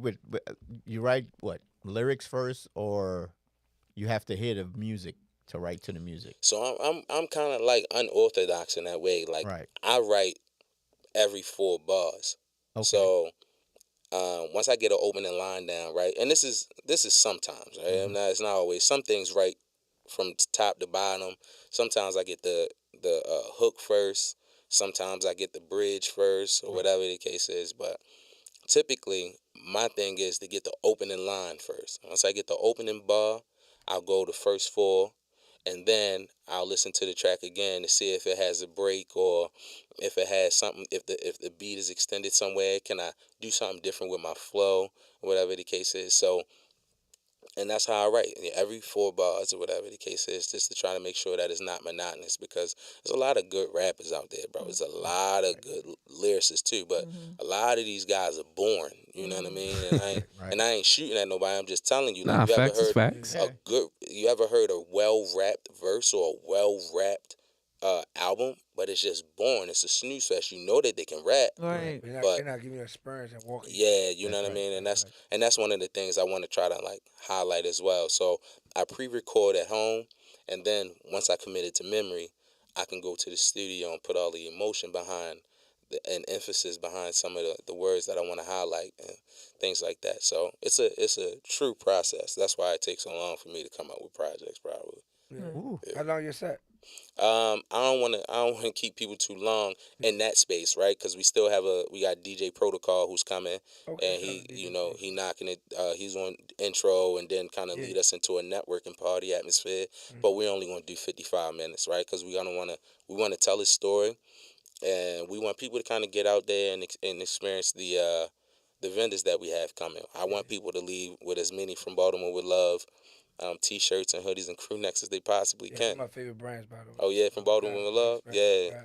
you write what, lyrics first, or you have to hear the music to write to the music? So I'm kind of like unorthodox in that way. Like I write every 4 bars. Okay. So once I get an opening line down, right, and this is sometimes, right? It's not always. Some things right from top to bottom. Sometimes I get the hook first. Sometimes I get the bridge first, or whatever the case is. But typically, my thing is to get the opening line first. Once I get the opening bar, I'll go the first 4, and then I'll listen to the track again to see if it has a break or if it has something. If the beat is extended somewhere, can I do something different with my flow, or whatever the case is. So. And that's how I write. Every 4 bars or whatever the case is, just to try to make sure that it's not monotonous, because there's a lot of good rappers out there, bro. There's a lot of good lyricists too, but a lot of these guys are born. You know what I mean? And I ain't shooting at nobody. I'm just telling you. Like, Facts. You ever heard a well-rapped verse or a well-rapped album, but it's just born. It's a snooze fest. You know that they can rap, Right. but They're not giving you experience and walking. yeah, you know what I mean, and that's one of the things I want to try to like highlight as well. So I pre-record at home, and then once I commit it to memory, I can go to the studio and put all the emotion behind and emphasis behind some of the words that I want to highlight and things like that. So it's a true process. That's why it takes so long for me to come up with projects, probably. Yeah. How long you set? I don't want to keep people too long in that space, right? Because we got DJ Protocol who's coming, and he knocking it. He's on intro and then kind of lead us into a networking party atmosphere. But we're only going to do 55 minutes, right? Because we want to tell his story, and we want people to kind of get out there and experience the vendors that we have coming. I want people to leave with as many From Baltimore with Love T-shirts and hoodies and crew necks as they possibly can. One of my favorite brands, by the way. Oh yeah, From Baltimore with Love.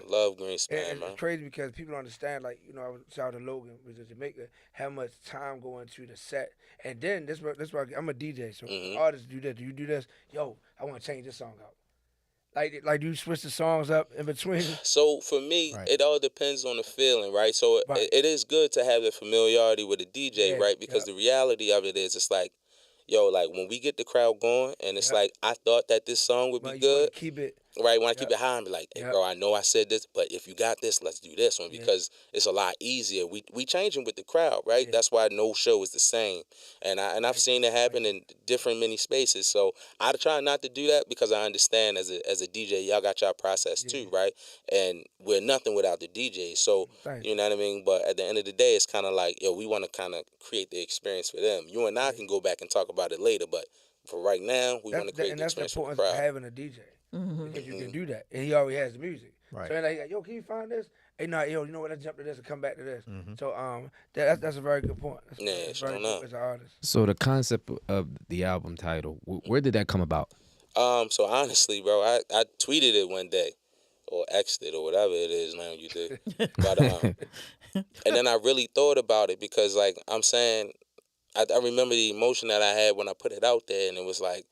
Love Greenspan, man. It's crazy because people don't understand. Like I was out in Logan, which is Jamaica, how much time go into the set, and then this why I'm a DJ, so artists do that. Do you do this? Yo, I want to change this song out. Like you switch the songs up in between? So for me, it all depends on the feeling, right? So it is good to have the familiarity with a DJ, right? Because the reality of it is, it's like, yo, like when we get the crowd going, and it's like, I thought that this song would be good. Keep it. Right, when I keep it high and be like, hey, bro, I know I said this, but if you got this, let's do this one because it's a lot easier. We changing with the crowd, right? That's why no show is the same. And I've seen it happen in different many spaces. So I try not to do that because I understand as a DJ, y'all got y'all process too, right? And we're nothing without the DJ. So, you know what I mean? But at the end of the day, it's kind of like, yo, we want to kind of create the experience for them. You and I can go back and talk about it later, but for right now, we want to create the experience for the crowd. And that's the importance of having a DJ. Because you can do that, and he already has the music. Right. So like, yo, can you find this? Hey, nah, yo, you know what? Let's jump to this and come back to this. So that's a very good point. That's very good as an artist. So the concept of the album title, where did that come about? So honestly, bro, I tweeted it one day, or X'd it, or whatever it is now you do. But and then I really thought about it because, like I'm saying, I remember the emotion that I had when I put it out there, and it was like,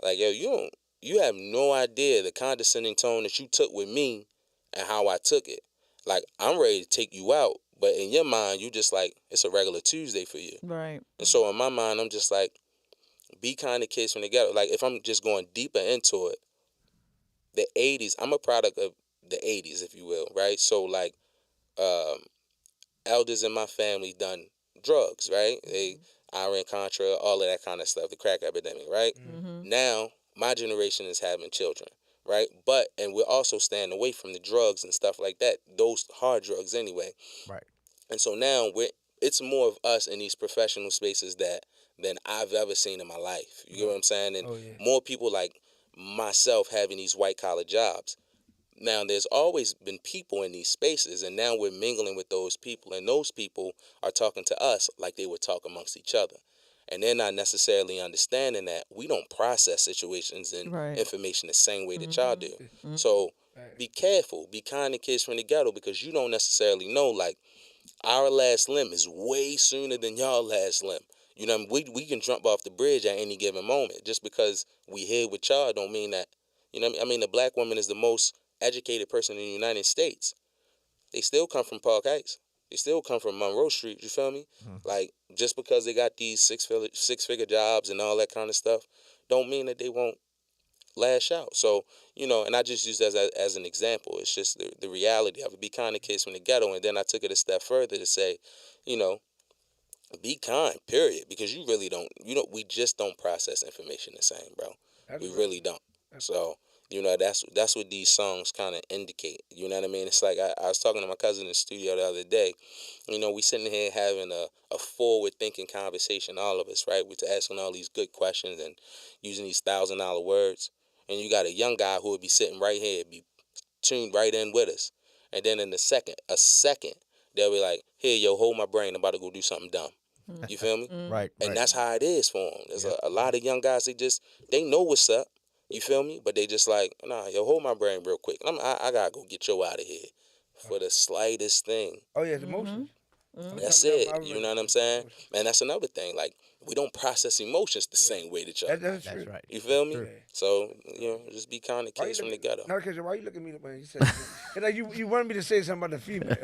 yo, you have no idea the condescending tone that you took with me and how I took it. Like, I'm ready to take you out, but in your mind, you just like, it's a regular Tuesday for you. Right. And so in my mind, I'm just like, be kind to kids from the ghetto. Like, if I'm just going deeper into it, the 80s, I'm a product of the 80s, if you will, right? So, like, elders in my family done drugs, right? They Iran Contra, all of that kind of stuff, the crack epidemic, right? Now, my generation is having children, right? And we're also staying away from the drugs and stuff like that, those hard drugs anyway. Right. And so now it's more of us in these professional spaces than I've ever seen in my life. You get what I'm saying? And more people like myself having these white-collar jobs. Now, there's always been people in these spaces, and now we're mingling with those people, and those people are talking to us like they would talk amongst each other. And they're not necessarily understanding that we don't process situations and information the same way that y'all do. So be careful. Be kind to kids from the ghetto because you don't necessarily know, like, our last limb is way sooner than y'all last limb. You know, we can jump off the bridge at any given moment. Just because we here with y'all don't mean that, you know what I mean? The black woman is the most educated person in the United States. They still come from Park Heights. They still come from Monroe Street, you feel me? Like, just because they got these six-figure jobs and all that kind of stuff, don't mean that they won't lash out. So, you know, and I just use that as an example. It's just the reality of it. Be kind to kids from the ghetto. And then I took it a step further to say, you know, be kind, period. Because you really don't, we just don't process information the same, bro. We really don't. So, you know, that's what these songs kind of indicate. You know what I mean? It's like I was talking to my cousin in the studio the other day. You know, we sitting here having a forward-thinking conversation, all of us, right? We're asking all these good questions and using these $1,000 words. And you got a young guy who would be sitting right here, be tuned right in with us. And then in a second, they'll be like, here, yo, hold my brain. I'm about to go do something dumb. You feel me? Right. And that's how it is for them. There's a lot of young guys, they know what's up. You feel me? But they just like, nah, yo, hold my brain real quick. I gotta go get you out of here for the slightest thing. Oh, yeah, it's emotions. That's it. You know what I'm saying? And that's another thing. Like, we don't process emotions the same way that y'all. That's right. You feel me? So, you know, just be kind to kids from the ghetto. No, because why you looking at me when you said it's like you wanted me to say something about the female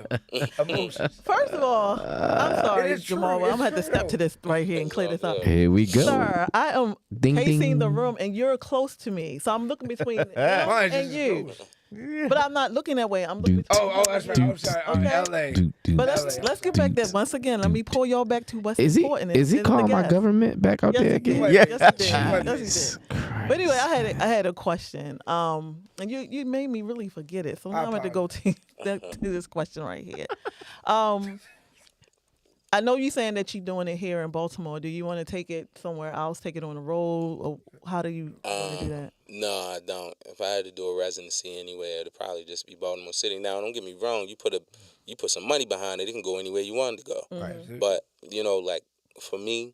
emotions. First of all, I'm sorry, Jamal. I'm going to have to step to this right here and clear this up. Here we go. Sir, I am pacing the room, and you're close to me. So I'm looking between him and you. But I'm not looking that way. I'm looking. That's right. I'm sorry. Okay. LA. But let's get back there once again. Let me pull y'all back to what's important. Is he calling my government back out there again? Yes, he did. But anyway, I had a question. And you made me really forget it. So now I'm going to go to this question right here. I know you're saying that you're doing it here in Baltimore. Do you want to take it somewhere else, take it on the road, or how do you want to do that? No, I don't. If I had to do a residency anywhere, it'd probably just be Baltimore City. Now, don't get me wrong. You put some money behind it, it can go anywhere you want it to go. Right. But like for me,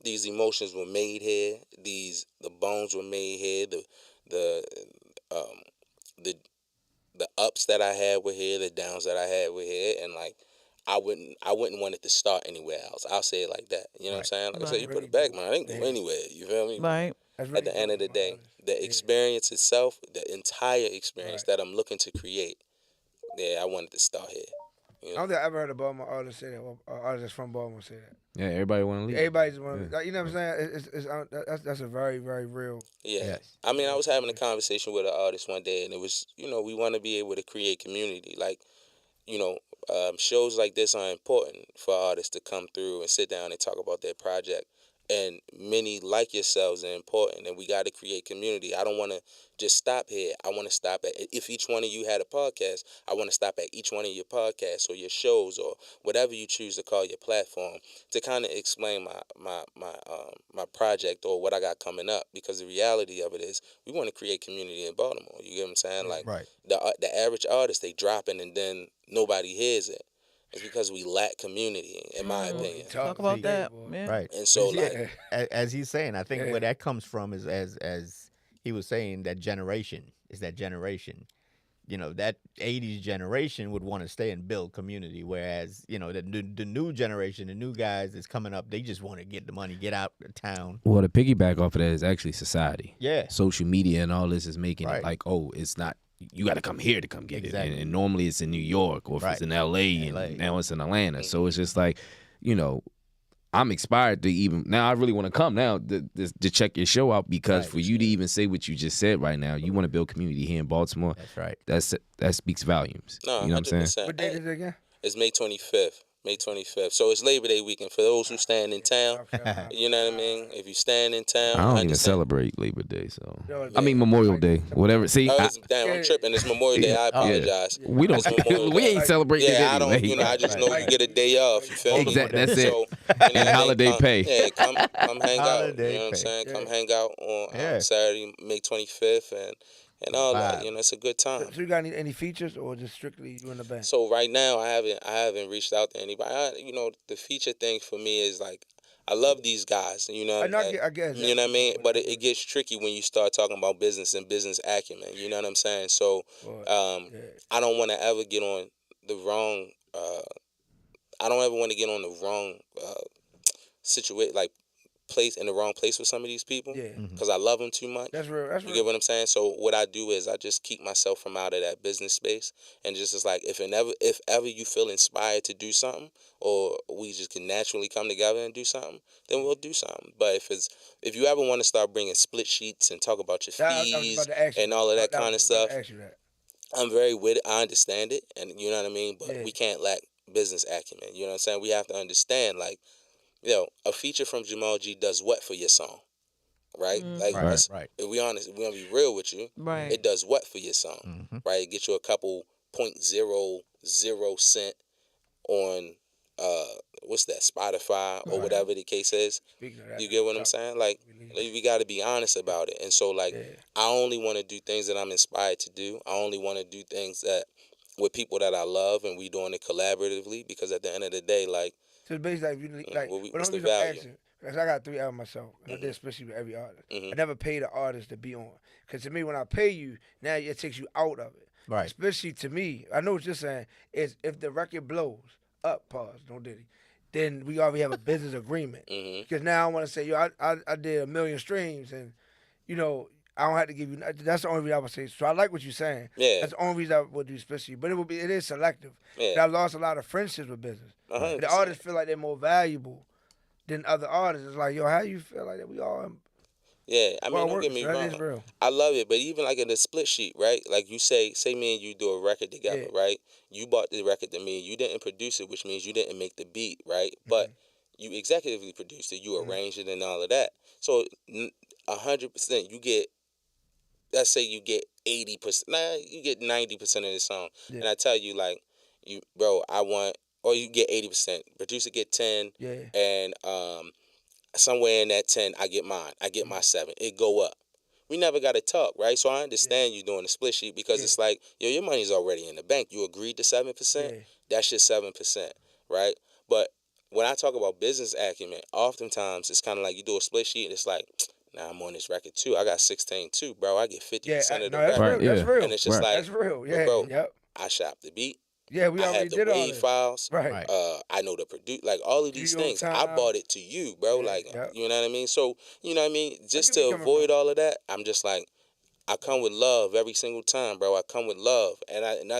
these emotions were made here. The bones were made here. The ups that I had were here. The downs that I had were here, and like. I wouldn't want it to start anywhere else. I'll say it like that. You know what I'm saying? Like I said, you put it back, man. It ain't go anywhere. You feel me? Right. At the end of the day, the experience itself, the entire experience that I'm looking to create, I wanted to start here. You know? I don't think I ever heard a Baltimore artist say that. Or artists from Baltimore say that. Yeah, everybody want to leave. Everybody's want. You know what I'm saying? That's a very, very real. Yeah. Yes. I mean, I was having a conversation with an artist one day, and it was, we want to be able to create community. Like, shows like this are important for artists to come through and sit down and talk about their project. And many like yourselves are important, and we got to create community. I don't want to just stop here. I want to stop at, if each one of you had a podcast, I want to stop at each one of your podcasts or your shows or whatever you choose to call your platform to kind of explain my project or what I got coming up. Because the reality of it is we want to create community in Baltimore. You get what I'm saying? Like the average artist, they drop it and then nobody hears it. It's because we lack community, in my opinion. Talk about that, man. Right. And so, as he's saying, I think where that comes from is as he was saying, that generation. That 80s generation would want to stay and build community, whereas, the new generation, the new guys that's coming up, they just want to get the money, get out of town. Well, the piggyback off of that is actually society. Yeah. Social media and all this is making it like, oh, it's not, you got to come here to come get it. And normally it's in New York or if it's in LA, and now it's in Atlanta. So it's just like, I'm inspired to even, now I really want to come now to check your show out because for you to even say what you just said right now, you want to build community here in Baltimore. That's right. That speaks volumes. No, you know 100%. what I'm saying? What date is it again? It's May 25th. May 25th. So it's Labor Day weekend. For those who stand in town, you know what I mean? If you stand in town. I don't even celebrate Labor Day, so. I mean Memorial Day, whatever. See, I'm tripping. It's Memorial Day. I apologize. We don't. We ain't celebrating it anyway. I don't. I just know you get a day off. You feel me? Exactly. That's it. So, and holiday pay. Yeah, come hang out. You know what I'm saying? Yeah. Come hang out on Saturday, May 25th, and all that. It's a good time. So you got any features or just strictly you in the band? So right now I haven't reached out to anybody. The feature thing for me is like I love these guys. I guess. You know what I mean? But it gets tricky when you start talking about business and business acumen. You know what I'm saying? So I don't want to ever get on the wrong. I don't ever want to get on the wrong situation, like place in the wrong place with some of these people. Yeah. Because I love them too much. That's real. That's You get what I'm saying? So what I do is I just keep myself from out of that business space, and just as like if ever you feel inspired to do something, or we just can naturally come together and do something, then we'll do something. But if you ever want to start bringing split sheets and talk about your fees and all of that kind of stuff, I'm very with it. I understand it, and you know what I mean. But we can't lack business acumen. You know what I'm saying? We have to understand like. A feature from Jamal G does what for your song, right? Right. If we honest, if we're gonna be real with you, right? It does what for your song, right? It gets you a couple 0.00 cent on what's that, Spotify or whatever the case is. You get what I'm saying? Like we got to be honest about it. And so like I only want to do things that I'm inspired to do. I only want to do things that with people that I love, and we doing it collaboratively, because at the end of the day, like. So basically, what's the value? Because I got 3 albums myself, and I did especially with every artist. I never paid an artist to be on. Because to me, when I pay you, now it takes you out of it. Right. Especially to me, I know what you're saying, is if the record blows up, pause, don't diddy, then we already have a business agreement. Because now I want to say, I did 1 million streams, and, I don't have to give you. That's the only reason I would say. So I like what you're saying. Yeah. That's the only reason I would do especially. But it is selective. Yeah. I've lost a lot of friendships with business. 100%. The artists feel like they're more valuable than other artists. It's like, yo, how you feel like that? We all. Yeah, I mean, don't get me wrong. That is real. I love it, but even like in the split sheet, right? Like you say me and you do a record together, right? You bought the record to me. You didn't produce it, which means you didn't make the beat, right? But you executively produced it. You arranged it and all of that. So 100%, you get let's say you get 80%, you get 90% of the song, and I tell you like, bro, I want, or you get 80%, producer get 10, and somewhere in that 10, I get mine, I get my 7, it go up. We never got to talk, right? So I understand you doing a split sheet because it's like, yo, your money's already in the bank. You agreed to 7%. That's just 7%, right? But when I talk about business acumen, oftentimes it's kind of like you do a split sheet and it's like, nah, I'm on this record too. I got 16 too, bro. I get 50% of the record. Real. That's real. And it's just like, that's real. Bro, I shop the beat. Yeah, we I already have the did all wave this. files. Right. I know the produce, like all of these things. I bought it to you, bro. Like, you know what I mean? So, you know what I mean? Just to avoid all of that, I'm just like, I come with love every single time, bro. I come with love, and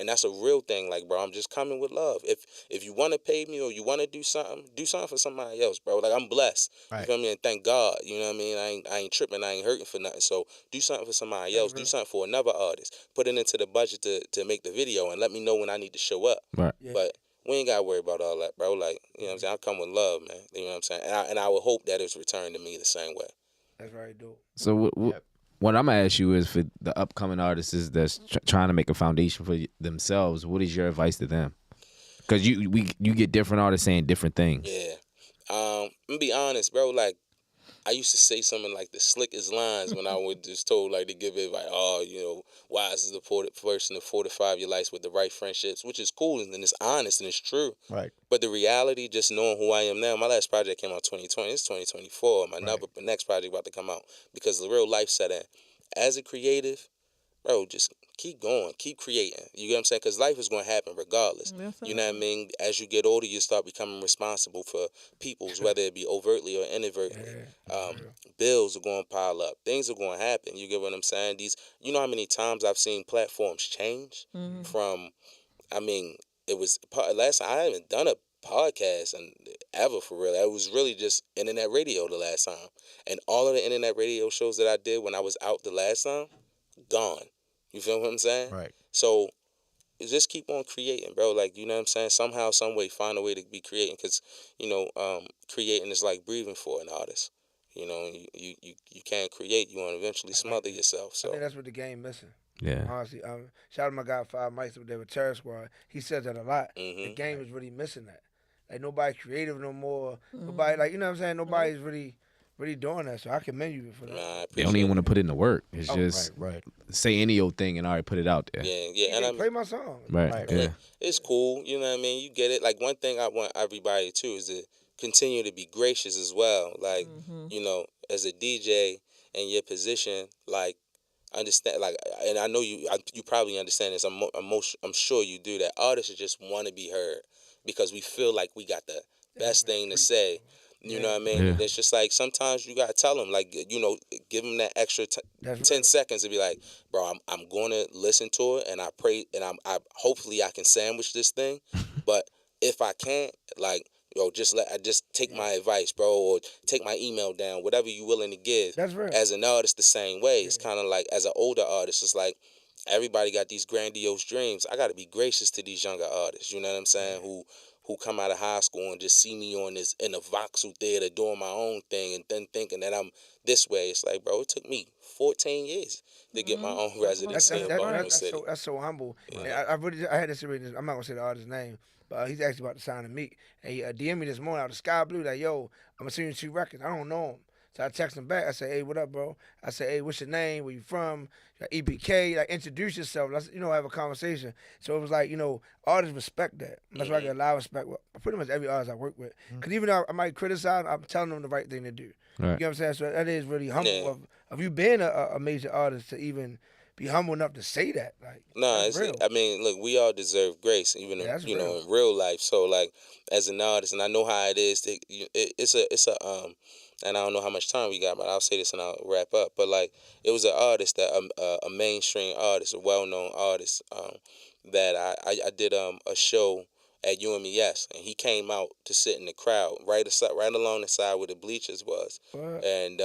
that's a real thing, like, bro. I'm just coming with love. If you want to pay me or you want to do something for somebody else, bro. Like, I'm blessed. You feel me? And thank God. You know what I mean? I ain't tripping. I ain't hurting for nothing. So do something for somebody else. Do something for another artist. Put it into the budget to make the video, and let me know when I need to show up. Right. But we ain't gotta worry about all that, bro. Like, you know what I'm saying? I come with love, man. You know what I'm saying? And I would hope that it's returned to me the same way. That's very dope. So what I'm gonna ask you is, for the upcoming artists that's trying to make a foundation for themselves, what is your advice to them? Because you get different artists saying different things. Yeah. I'm gonna be honest, bro. Like, I used to say something like the slickest lines when I was just told, like, to give it, like, oh, you know, wise is the person to fortify your life with the right friendships, which is cool and it's honest and it's true. Right. But the reality, just knowing who I am now, my last project came out 2020. It's 2024. My next project about to come out, because the real life set in. As a creative, bro, just keep going, keep creating. You get what I'm saying? Because life is going to happen regardless. You know what I mean? As you get older, you start becoming responsible for people's, whether it be overtly or inadvertently. Bills are going to pile up. Things are going to happen. You get what I'm saying? You know how many times I've seen platforms change from, I mean, it was last time I haven't done a podcast and ever, for real. It was really just internet radio the last time. And all of the internet radio shows that I did when I was out the last time, gone. You feel what I'm saying? Right. So just keep on creating, bro. Like, you know what I'm saying? Somehow, some way, find a way to be creating, because, you know, creating is like breathing for an artist. You know, you can't create, you want to eventually smother yourself. So I think that's what the game missing. Yeah. Honestly, shout out to my guy 5 Mics up there with Terror Squad. He says that a lot. The game is really missing that. Like, nobody's creative no more. Nobody, like, you know what I'm saying? Nobody's really doing that. So I commend you for that. Nah, They don't even want to put in the work. It's just right. say any old thing and already put it out there. Yeah. And play my song. Right. Yeah. It's cool. You know what I mean? You get it. Like, one thing I want everybody to is to continue to be gracious as well. Like, you know, as a DJ in your position, like, understand, like, and I know you probably understand this. I'm sure you do that. Artists just want to be heard because we feel like we got the best thing to say. You know what I mean? Yeah. It's just like, sometimes you gotta tell them, like, you know, give them that extra 10 seconds to be like, bro, I'm going to listen to it, and I pray, and I hopefully I can sandwich this thing, but if I can't, like, yo, just take my advice, bro, or take my email down, whatever you're willing to give. That's right. As an artist, the same way. It's kind of like, as an older artist, it's like, everybody got these grandiose dreams. I got to be gracious to these younger artists, you know what I'm saying, who come out of high school and just see me in a voxel theater doing my own thing, and then thinking that I'm this way. It's like, bro, it took me 14 years to get my own residency in Baltimore City. That's so humble. Yeah. I had this situation. I'm not gonna say the artist's name, but he's actually about to sign a Meek, and he DM me this morning out of Sky Blue, like, yo, I'm gonna send you 2 records. I don't know him. So I text him back. I said, hey, what up, bro? I said, hey, what's your name? Where you from? Like, EBK, like, introduce yourself. Let's, have a conversation. So it was like, artists respect that. That's why I get a lot of respect with pretty much every artist I work with. Because even though I might criticize, I'm telling them the right thing to do. Right. You know what I'm saying? So that is really humble of you being a major artist to even be humble enough to say that. Like, I mean, look, we all deserve grace, even in real life. So, like, as an artist, and I know how it is. And I don't know how much time we got, but I'll say this and I'll wrap up. But, like, it was an artist that a mainstream artist, a well-known artist, that I did a show at UMES, and he came out to sit in the crowd right along the side where the bleachers was. What? And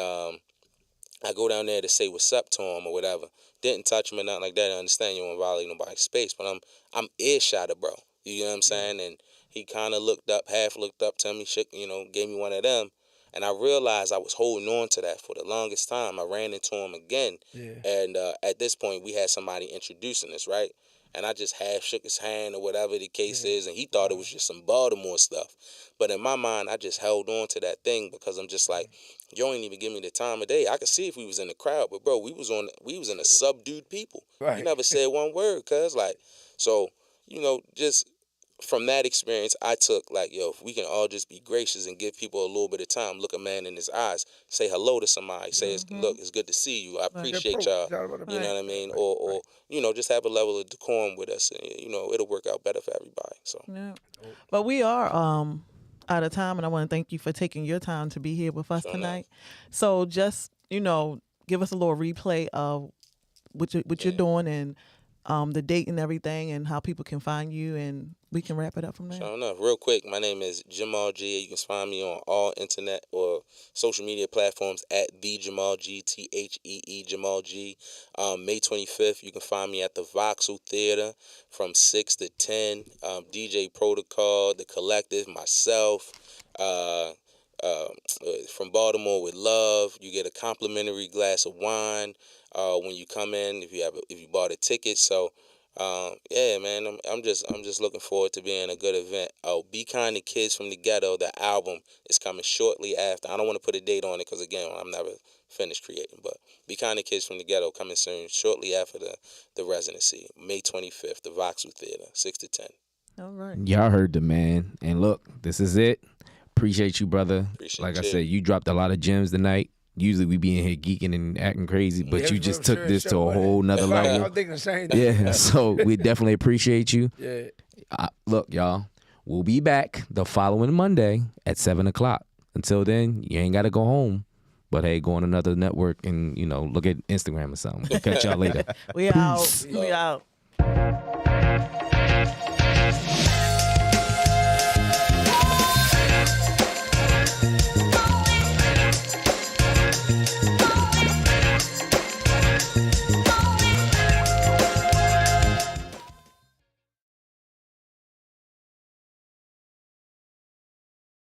I go down there to say what's up to him or whatever. Didn't touch him or nothing like that. I understand you don't violate nobody's space, but I'm earshotted, bro. You know what I'm saying? And he kind of half looked up to me, shook, gave me one of them. And I realized I was holding on to that for the longest time. I ran into him again. Yeah. And at this point, we had somebody introducing us, right? And I just half shook his hand or whatever the case is, and he thought it was just some Baltimore stuff. But in my mind, I just held on to that thing because I'm just like, you ain't even give me the time of day. I could see if we was in the crowd, but bro, we was in a subdued people. Right. You never said one word, cuz like, so, just from that experience, I took like, yo, if we can all just be gracious and give people a little bit of time, look a man in his eyes, say hello to somebody, say, look, it's good to see you. I appreciate y'all. You know what I mean? Or just have a level of decorum with us, and it'll work out better for everybody. So, yeah. But we are out of time, and I want to thank you for taking your time to be here with us tonight. So just give us a little replay of what you're doing and the date and everything, and how people can find you, and we can wrap it up from there. Sure enough. Real quick, my name is Jamal G. You can find me on all internet or social media platforms at the Jamal G, THEE Jamal G. May 25th, you can find me at the Voxel Theater from 6 to 10. DJ Protocol, The Collective, myself. From Baltimore with Love, you get a complimentary glass of wine when you come in if you bought a ticket. So yeah, man, I'm just looking forward to being a good event. Be Kind to Kids from the Ghetto, the album is coming shortly after. I don't want to put a date on it because again, I'm never finished creating, but Be Kind to Kids from the Ghetto coming soon, shortly after the residency, May 25th, the Voxel Theater, 6 to 10. All right. Y'all heard the man, and look, this is it. Appreciate you, brother. Appreciate I said, you dropped a lot of gems tonight. Usually we be in here geeking and acting crazy, but you just took this to a whole nother level. I'm thinking the same thing. Yeah, so we definitely appreciate you. Yeah. Look, y'all, we'll be back the following Monday at 7 o'clock. Until then, you ain't got to go home. But hey, go on another network and, look at Instagram or something. We'll catch y'all later. We out. We out.